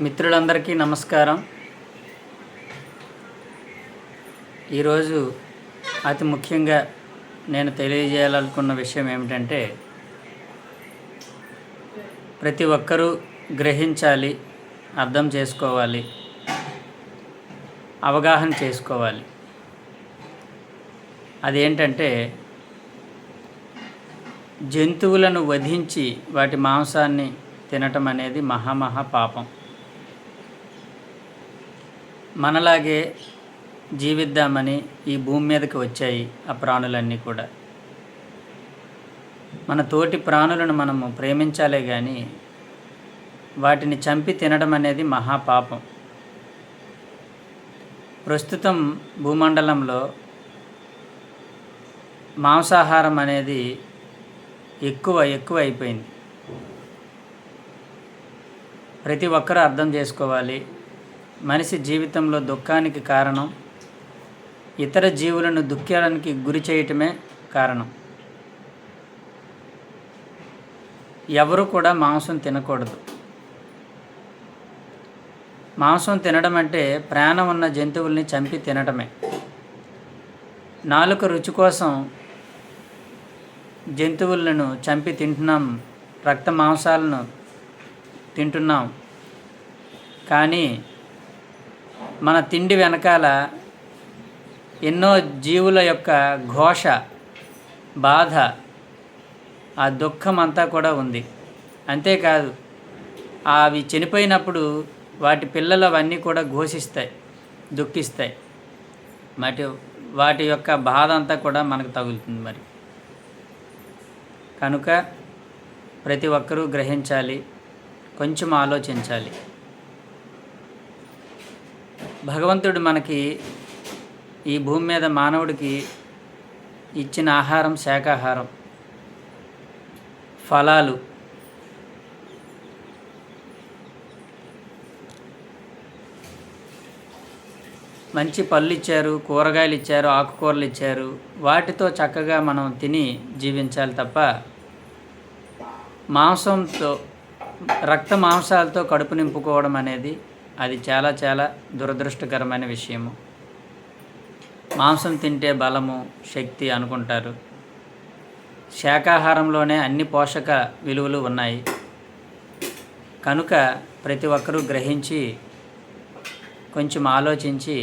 మిత్రులందరికీ నమస్కారం. ఈరోజు అతి ముఖ్యంగా నేను తెలియజేయాలనుకున్న విషయం ఏమిటంటే, ప్రతి ఒక్కరూ గ్రహించాలి, అర్థం చేసుకోవాలి, అవగాహన చేసుకోవాలి. అదేంటంటే, జంతువులను వధించి వాటి మాంసాన్ని తినటం అనేది మహా పాపం. మనలాగే జీవిద్దామని ఈ భూమి మీదకి వచ్చాయి ఆ ప్రాణులన్నీ కూడా. మన తోటి ప్రాణులను మనము ప్రేమించాలే కానీ వాటిని చంపి తినడం అనేది మహాపాపం. ప్రస్తుతం భూమండలంలో మాంసాహారం అనేది ఎక్కువ అయిపోయింది. ప్రతి ఒక్కరూ అర్థం చేసుకోవాలి, మనిషి జీవితంలో దుఃఖానికి కారణం ఇతర జీవులను దుఃఖానికి గురి చేయటమే కారణం. ఎవరు కూడా మాంసం తినకూడదు. మాంసం తినడం అంటే ప్రాణం ఉన్న జంతువుల్ని చంపి తినటమే. నాలుక రుచి కోసం జంతువులను చంపి తింటున్నాం, రక్త మాంసాలను తింటున్నాం. కానీ మన తిండి వెనకాల ఎన్నో జీవుల యొక్క ఘోష, బాధ, ఆ దుఃఖం అంతా కూడా ఉంది. అంతేకాదు, అవి చనిపోయినప్పుడు వాటి పిల్లలు అవన్నీ కూడా ఘోషిస్తాయి, దుఃఖిస్తాయి. వాటి యొక్క బాధ అంతా కూడా మనకు తగులుతుంది. మరి కనుక ప్రతి ఒక్కరూ గ్రహించాలి, కొంచెం ఆలోచించాలి. భగవంతుడు మనకి ఈ భూమి మీద మానవుడికి ఇచ్చిన ఆహారం శాకాహారం, ఫలాలు. మంచి పళ్ళు ఇచ్చారు, కూరగాయలు ఇచ్చారు, ఆకుకూరలు ఇచ్చారు. వాటితో చక్కగా మనం తిని జీవించాలి తప్ప మాంసంతో, రక్త మాంసాలతో కడుపు నింపుకోవడం అనేది అది చాలా దురదృష్టకరమైన విషయము. మాంసం తింటే బలము, శక్తి అనుకుంటారు. శాకాహారంలోనే అన్ని పోషక విలువలు ఉన్నాయి. కనుక ప్రతి ఒక్కరూ గ్రహించి కొంచెం ఆలోచించి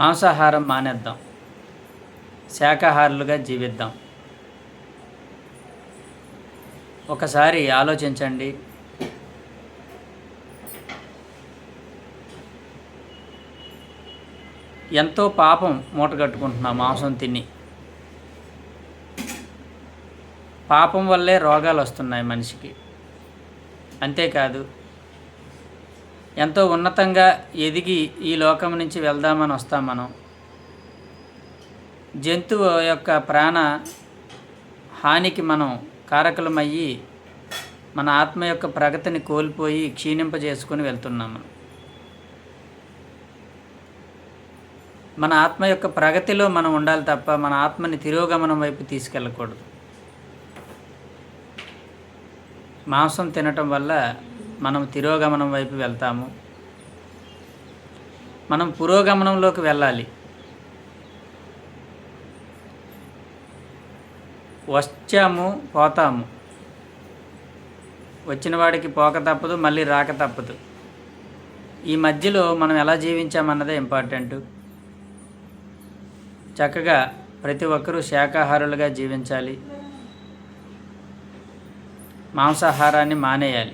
మాంసాహారం మానేద్దాం, శాకాహారులుగా జీవిద్దాం. ఒకసారి ఆలోచించండి. ఎంతో పాపం మూటగట్టుకుంటున్నాం మాంసం తిని. పాపం వల్లే రోగాలు వస్తున్నాయి మనిషికి. అంతేకాదు, ఎంతో ఉన్నతంగా ఎదిగి ఈ లోకం నుంచి వెళ్దామని వస్తాం మనం. జంతువు యొక్క ప్రాణ హానికి మనం కారకులమయ్యి మన ఆత్మ యొక్క ప్రగతిని కోల్పోయి క్షీణింపజేసుకొని వెళ్తున్నాము. మన ఆత్మ యొక్క ప్రగతిలో మనం ఉండాలి తప్ప మన ఆత్మని తిరోగమనం వైపు తీసుకెళ్ళకూడదు. మాంసం తినటం వల్ల మనం తిరోగమనం వైపు వెళ్తాము. మనం పురోగమనంలోకి వెళ్ళాలి. వచ్చాము, పోతాము. వచ్చిన వాడికి పోక తప్పదు, మళ్ళీ రాక తప్పదు. ఈ మధ్యలో మనం ఎలా జీవించామన్నదే ఇంపార్టెంట్. చక్కగా ప్రతి ఒక్కరూ శాకాహారులుగా జీవించాలి, మాంసాహారాన్ని మానేయాలి.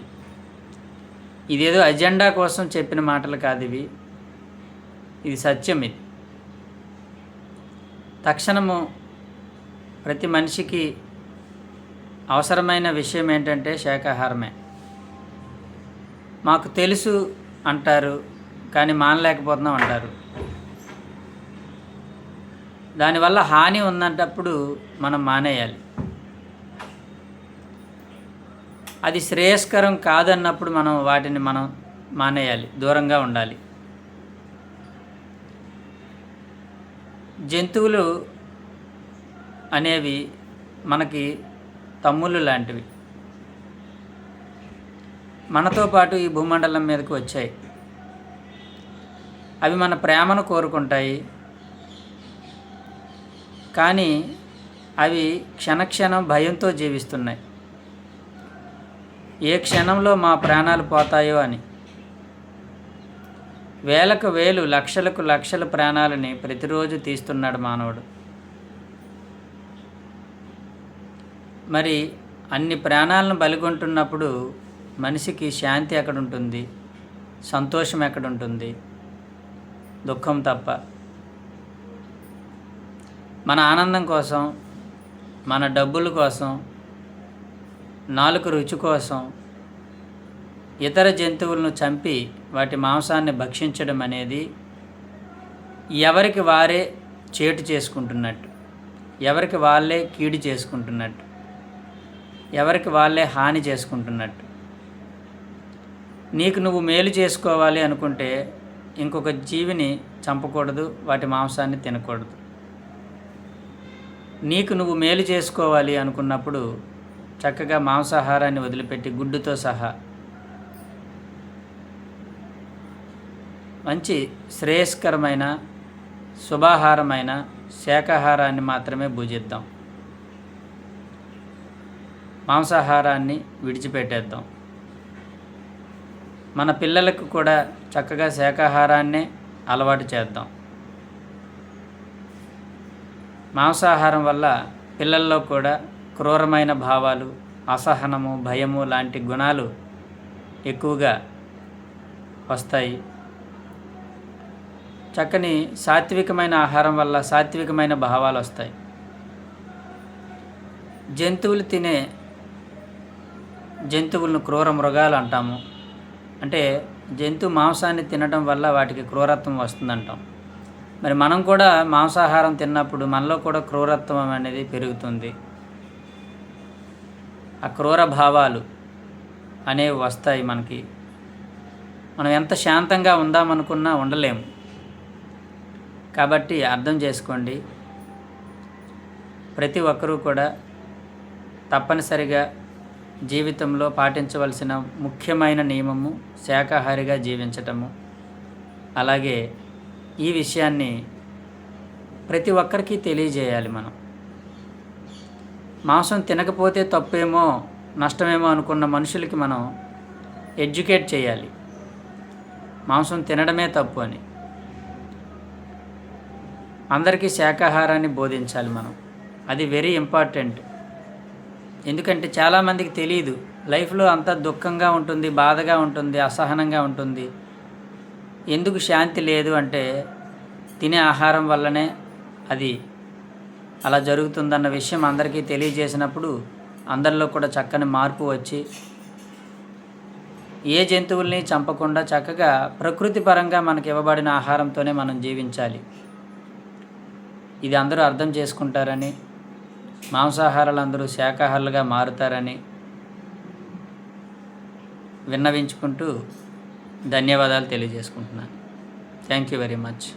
ఇదేదో అజెండా కోసం చెప్పిన మాటలు కాదు ఇవి, ఇది సత్యం. ఇది తక్షణము ప్రతి మనిషికి అవసరమైన విషయం ఏంటంటే శాకాహారమే. మాకు తెలుసు అంటారు, కానీ మానలేకపోతున్నాం అంటారు. దానివల్ల హాని ఉందంటప్పుడు మనం మానేయాలి. అది శ్రేయస్కరం కాదన్నప్పుడు వాటిని మనం మానేయాలి, దూరంగా ఉండాలి. జంతువులు అనేవి మనకి తమ్ముళ్ళు లాంటివి. మనతో పాటు ఈ భూమండలం మీదకి వచ్చాయి. అవి మన ప్రేమను కోరుకుంటాయి, కానీ అవి క్షణక్షణం భయంతో జీవిస్తున్నాయి. ఏ క్షణంలో మా ప్రాణాలు పోతాయో అని. వేలకు వేలు, లక్షలకు లక్షల ప్రాణాలని ప్రతిరోజు తీస్తున్నాడు మానవుడు. మరి అన్ని ప్రాణాలను బలిగొంటున్నప్పుడు మనిషికి శాంతి ఎక్కడుంటుంది, సంతోషం ఎక్కడుంటుంది? దుఃఖం తప్ప. మన ఆనందం కోసం, మన డబ్బుల కోసం, నాలుక రుచి కోసం ఇతర జంతువులను చంపి వాటి మాంసాన్ని భక్షించడం అనేది ఎవరికి వారే చేటు చేసుకుంటున్నట్టు, ఎవరికి వాళ్ళే కీడు చేసుకుంటున్నట్టు, ఎవరికి వాళ్ళే హాని చేసుకుంటున్నట్టు. నీకు నువ్వు మేలు చేసుకోవాలి అనుకుంటే ఇంకొక జీవిని చంపకూడదు, వాటి మాంసాన్ని తినకూడదు. నీకు నువ్వు మేలు చేసుకోవాలి అనుకున్నప్పుడు చక్కగా మాంసాహారాన్ని వదిలిపెట్టి గుడ్డుతో సహా మంచి శ్రేయస్కరమైన శుభాహారమైన శాకాహారాన్ని మాత్రమే భుజిద్దాం. మాంసాహారాన్ని విడిచిపెట్టేద్దాం. మన పిల్లలకు కూడా చక్కగా శాకాహారాన్నే అలవాటు చేద్దాం. మాంసాహారం వల్ల పిల్లల్లో కూడా క్రూరమైన భావాలు, అసహనము, భయము లాంటి గుణాలు ఎక్కువగా వస్తాయి. చక్కని సాత్వికమైన ఆహారం వల్ల సాత్వికమైన భావాలు వస్తాయి. జంతువులు తినే జంతువులను క్రూర మృగాలు అంటాము. అంటే జంతు మాంసాన్ని తినడం వల్ల వాటికి క్రూరత్వం వస్తుందంటాం. మరి మనం కూడా మాంసాహారం తిన్నప్పుడు మనలో కూడా క్రూరత్వం అనేది పెరుగుతుంది. ఆ క్రూర భావాలు అనేవి వస్తాయి మనకి. మనం ఎంత శాంతంగా ఉందామనుకున్నా ఉండలేము. కాబట్టి అర్థం చేసుకోండి, ప్రతి ఒక్కరూ కూడా తప్పనిసరిగా జీవితంలో పాటించవలసిన ముఖ్యమైన నియమము శాకాహారిగా జీవించటము. అలాగే ఈ విషయాన్ని ప్రతి ఒక్కరికి తెలియజేయాలి. మనం మాంసం తినకపోతే తప్పేమో, నష్టమేమో అనుకున్న మనుషులకి మనం ఎడ్యుకేట్ చేయాలి, మాంసం తినడమే తప్పు అని. అందరికీ శాకాహారాన్ని బోధించాలి మనం. అది వెరీ ఇంపార్టెంట్. ఎందుకంటే చాలామందికి తెలియదు. లైఫ్లో అంతా దుఃఖంగా ఉంటుంది, బాధగా ఉంటుంది, అసహనంగా ఉంటుంది. ఎందుకు శాంతి లేదు అంటే తినే ఆహారం వల్లనే అది అలా జరుగుతుందన్న విషయం అందరికీ తెలియజేసినప్పుడు అందరిలో కూడా చక్కని మార్పు వచ్చి ఏ జంతువుల్ని చంపకుండా చక్కగా ప్రకృతి పరంగా మనకి ఇవ్వబడిన ఆహారంతోనే మనం జీవించాలి. ఇది అందరూ అర్థం చేసుకుంటారని, మాంసాహారాలు అందరూ శాకాహారులుగా మారుతారని విన్నవించుకుంటూ ధన్యవాదాలు తెలియజేసుకుంటున్నాను. Thank you very much.